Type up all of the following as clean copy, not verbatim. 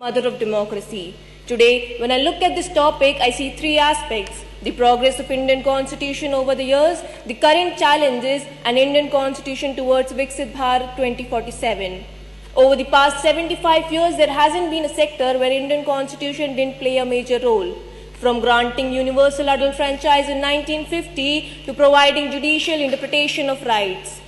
Mother of democracy. Today, when I look at this topic, I see three aspects: the progress of Indian Constitution over the years, the current challenges, and Indian Constitution towards Viksit Bharat 2047. Over the past 75 years, there hasn't been a sector where Indian Constitution didn't play a major role. From granting universal adult franchise in 1950 to providing judicial interpretation of rights.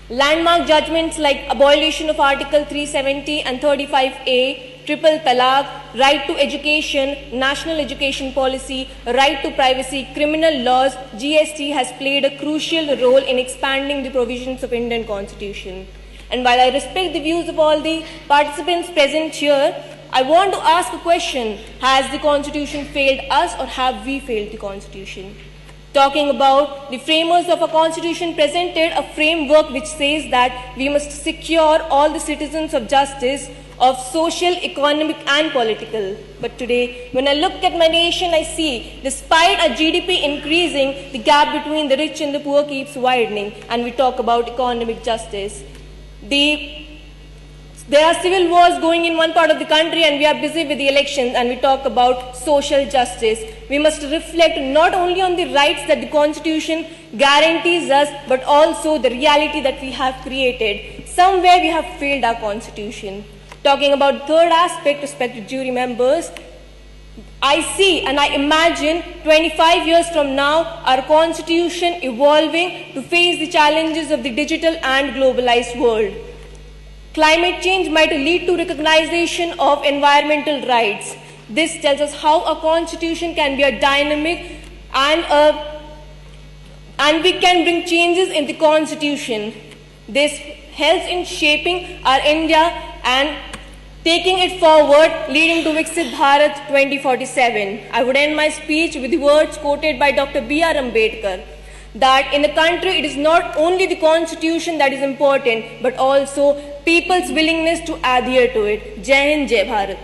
Landmark judgments like abolition of Article 370 and 35A, triple talaq, right to education, national education policy, right to privacy, criminal laws, GST has played a crucial role in expanding the provisions of Indian Constitution. And while I respect the views of all the participants present here, I want to ask a question: has the Constitution failed us, or have we failed the Constitution? Talking about the framers of a constitution presented a framework which says that we must secure all the citizens of justice of social, economic and political. But today, when I look at my nation, I see, despite our GDP increasing, the gap between the rich and the poor keeps widening, and we talk about economic justice. There are civil wars going in one part of the country, and we are busy with the elections, and we talk about social justice. We must reflect not only on the rights that the Constitution guarantees us, but also the reality that we have created. Somewhere we have failed our Constitution. Talking about the third aspect, respected jury members, I see and I imagine 25 years from now our Constitution evolving to face the challenges of the digital and globalized world. Climate change might lead to recognition of environmental rights. This tells us how a constitution can be a dynamic and we can bring changes in the constitution. This helps in shaping our India and taking it forward, leading to Viksit Bharat 2047. I would end my speech with the words quoted by Dr. B.R. Ambedkar, that in a country it is not only the constitution that is important, but also people's willingness to adhere to it. Jai Hind, Jai Bharat.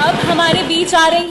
अब हमारे बीच आ रही